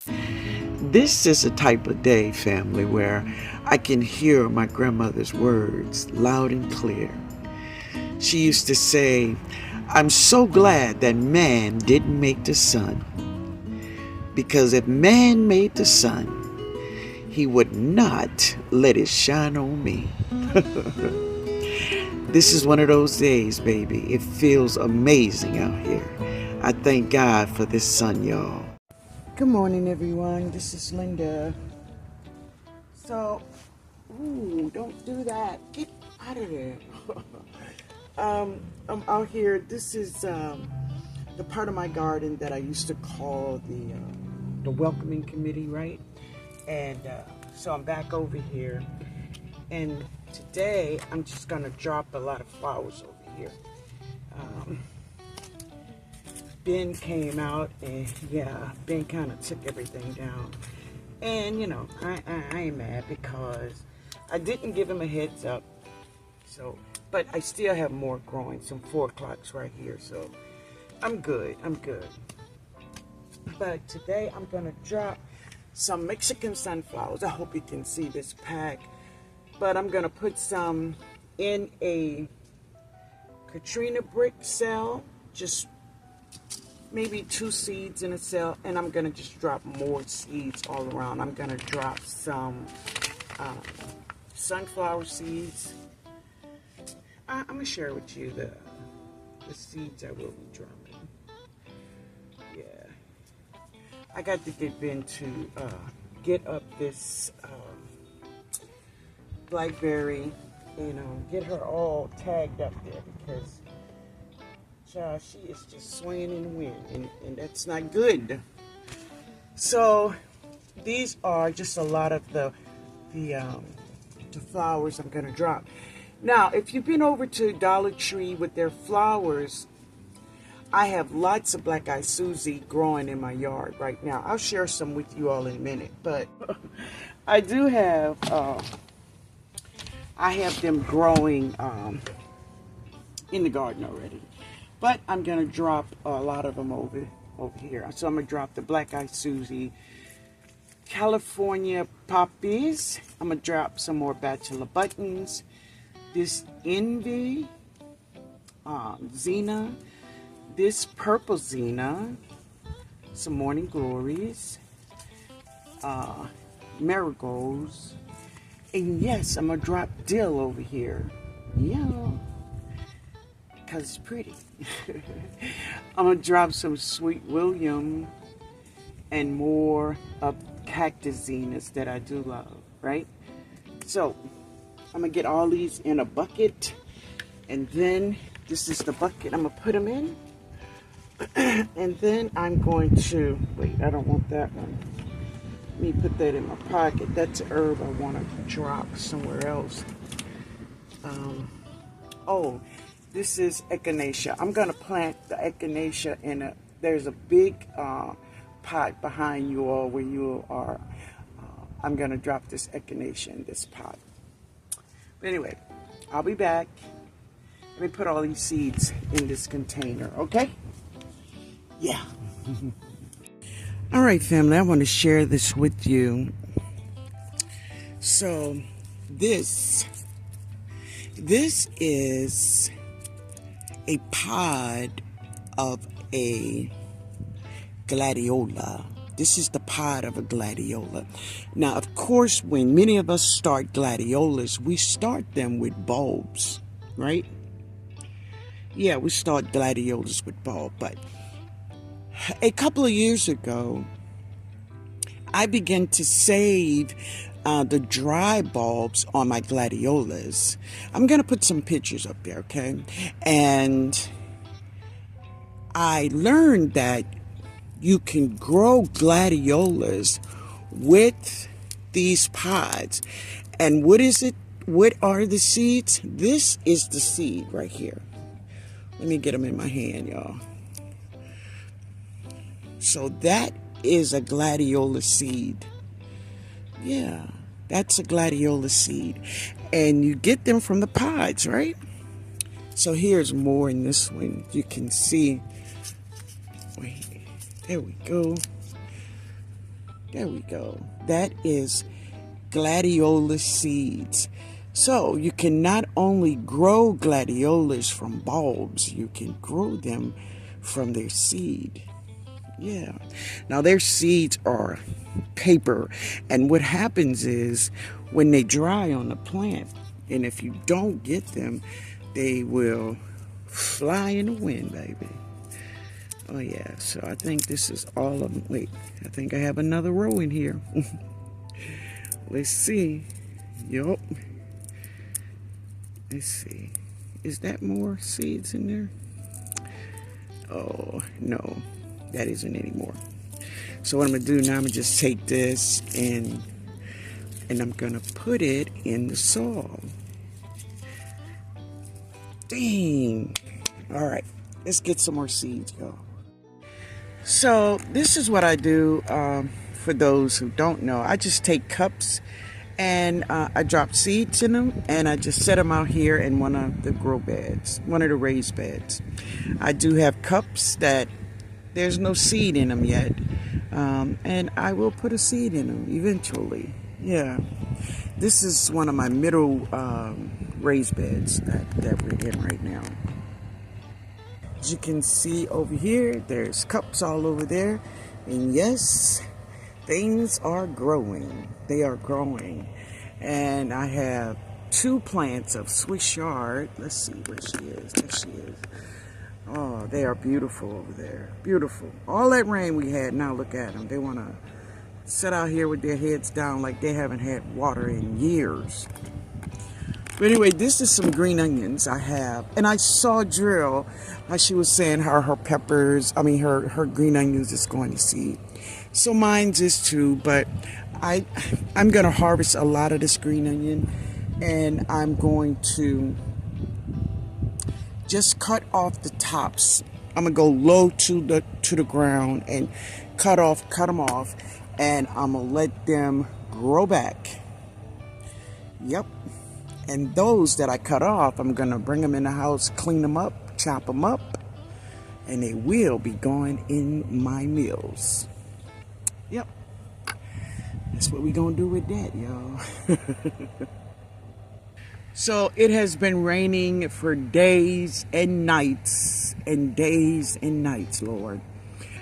This is a type of day, family, where I can hear my grandmother's words loud and clear. She used to say, "I'm so glad that man didn't make the sun, because if man made the sun, he would not let it shine on me." This is one of those days, baby. It feels amazing out here. I thank God for this sun, y'all. Good morning, everyone. This is Linda. So, don't do that. Get out of there. I'm out here. This is the part of my garden that I used to call the welcoming committee, right? And so I'm back over here. And today, I'm just going to drop a lot of flowers over here. Ben came out, and yeah, Ben kind of took everything down. And, you know, I ain't mad because I didn't give him a heads up. So, but I still have more growing, some 4 o'clocks right here. So, I'm good. But today, I'm going to drop some Mexican sunflowers. I hope you can see this pack. But I'm going to put some in a Katrina brick cell, just maybe 2 seeds in a cell, and I'm going to just drop more seeds all around. I'm going to drop some sunflower seeds. I'm going to share with you the seeds I will be dropping. Yeah. I got to get Ben to get up this blackberry, get her all tagged up there because child, she is just swaying in the wind, and that's not good. So these are just a lot of the flowers I'm going to drop. Now, if you've been over to Dollar Tree with their flowers, I have lots of black-eyed Susie growing in my yard right now. I'll share some with you all in a minute, but I do have I have them growing in the garden already. But I'm going to drop a lot of them over here. So I'm going to drop the black-eyed Susie, California poppies. I'm going to drop some more bachelor buttons. This envy, Xena. This purple Xena. Some morning glories. Marigolds. And yes, I'm going to drop dill over here. Yeah. Because it's pretty. I'm going to drop some Sweet William and more of cactus Xenas that I do love, right? So, I'm going to get all these in a bucket. And then, this is the bucket I'm going to put them in. And then I'm going to, wait, I don't want that one. Let me put that in my pocket. That's a herb I want to drop somewhere else. This is echinacea. I'm going to plant the echinacea in there's a big pot behind you all where you are. I'm going to drop this echinacea in this pot. But anyway, I'll be back. Let me put all these seeds in this container, okay? Yeah. All right, family, I want to share this with you. So, this is a pod of a gladiola. This is the pod of a gladiola. Now, of course, when many of us start gladiolas, we start them with bulbs, right? Yeah, we start gladiolas with bulb, but a couple of years ago, I began to save the dry bulbs on my gladiolas. I'm going to put some pictures up there, okay? And I learned that you can grow gladiolas with these pods. And what is it? What are the seeds? This is the seed right here. Let me get them in my hand, y'all. So that is a gladiola seed. Yeah, that's a gladiola seed. And you get them from the pods, right? So here's more in this one. You can see. Wait, there we go. There we go. That is gladiolus seeds. So you can not only grow gladiolas from bulbs, you can grow them from their seed. Yeah. Now their seeds are paper, and what happens is when they dry on the plant, and if you don't get them, they will fly in the wind, baby. Oh yeah, so I think this is all of them. Wait, I think I have another row in here. Let's see. Yup. Let's see. Is that more seeds in there? Oh, no. That isn't anymore. So what I'm going to do now, I'm going to just take this and I'm going to put it in the soil. Dang. All right. Let's get some more seeds, y'all. So this is what I do for those who don't know. I just take cups and I drop seeds in them, and I just set them out here in one of the grow beds, one of the raised beds. I do have cups that there's no seed in them yet, and I will put a seed in them eventually. Yeah, this is one of my middle raised beds that we're in right now. As you can see over here, there's cups all over there, and yes, things are growing. They are growing. And I have 2 plants of Swiss yard. Let's see where she is. There she is. Oh, they are beautiful over there. Beautiful. All that rain we had, now look at them. They want to sit out here with their heads down like they haven't had water in years. But anyway, this is some green onions I have. And I saw Drill, how she was saying her peppers, her green onions is going to seed. So mine's is too, but I'm going to harvest a lot of this green onion, and I'm going to just cut off the tops. I'm going to go low to the ground and cut them off, and I'm going to let them grow back. Yep. And those that I cut off, I'm going to bring them in the house, clean them up, chop them up, and they will be going in my meals. Yep. That's what we're going to do with that, y'all. So it has been raining for days and nights, Lord.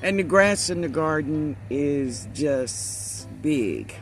And the grass in the garden is just big.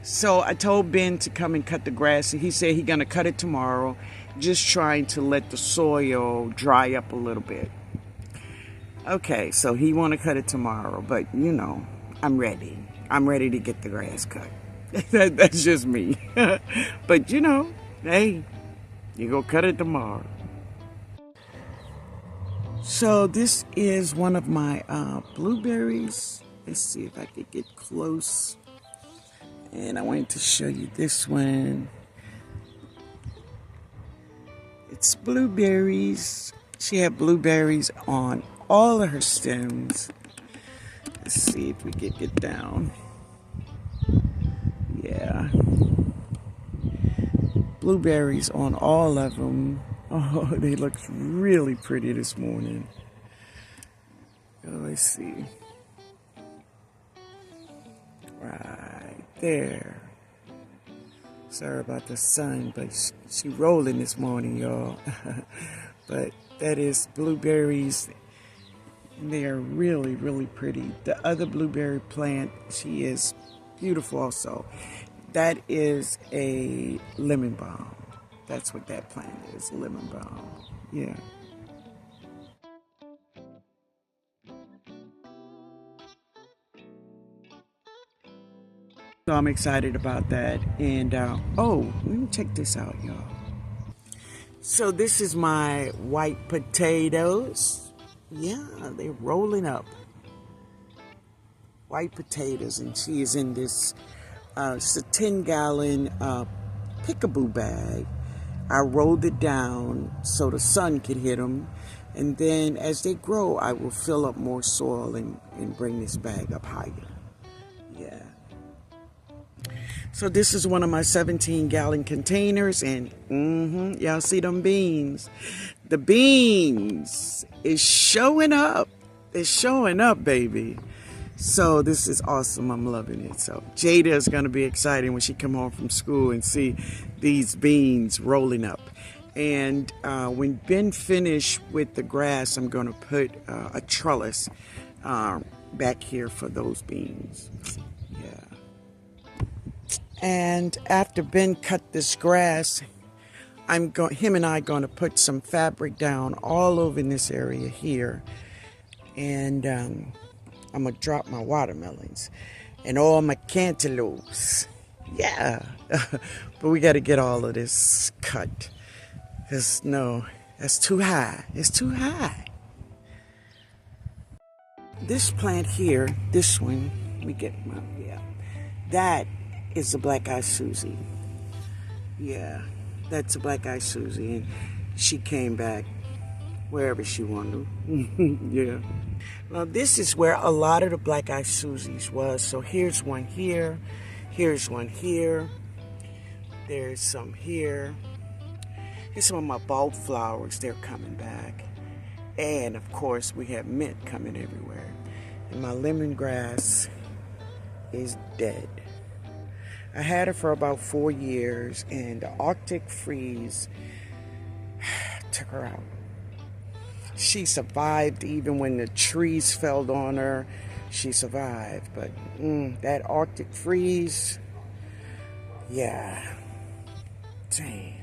So I told Ben to come and cut the grass, and he said he's going to cut it tomorrow, just trying to let the soil dry up a little bit. Okay, so he want to cut it tomorrow, but you know, I'm ready. I'm ready to get the grass cut. That's just me. But you know, hey, you go cut it tomorrow. So this is one of my blueberries. Let's see if I could get close. And I wanted to show you this one. It's blueberries. She had blueberries on all of her stems. Let's see if we can get down. Yeah. Blueberries on all of them. Oh, they look really pretty this morning. Oh, let's see. Right there. Sorry about the sun, but she rolling this morning, y'all. But that is blueberries. They are really, really pretty. The other blueberry plant, she is beautiful also. That is a lemon balm. That's what that plant is, lemon balm. Yeah. So I'm excited about that. And, oh, let me check this out, y'all. So this is my white potatoes. Yeah, they're rolling up. White potatoes, and she is in this, it's a 10-gallon pickaboo bag. I rolled it down so the sun could hit them. And then as they grow, I will fill up more soil and bring this bag up higher. Yeah. So this is one of my 17-gallon containers, and y'all see them beans. The beans is showing up. It's showing up, baby. So this is awesome. I'm loving it. So Jada is going to be excited when she come home from school and see these beans rolling up. And when Ben finished with the grass, I'm going to put a trellis back here for those beans. Yeah. And after Ben cut this grass, him and I going to put some fabric down all over in this area here. And I'm going to drop my watermelons and all my cantaloupes. Yeah. But we got to get all of this cut. Because, no, that's too high. It's too high. This plant here, this one, that is a black-eyed Susie. Yeah, that's a black-eyed Susie. And she came back wherever she wanted to. Yeah. Now this is where a lot of the black-eyed Susies was. So here's one here. Here's one here. There's some here. Here's some of my bulb flowers. They're coming back. And of course we have mint coming everywhere. And my lemongrass is dead. I had her for about 4 years and the Arctic freeze took her out. She survived even when the trees fell on her. She survived, but that Arctic freeze, yeah, dang.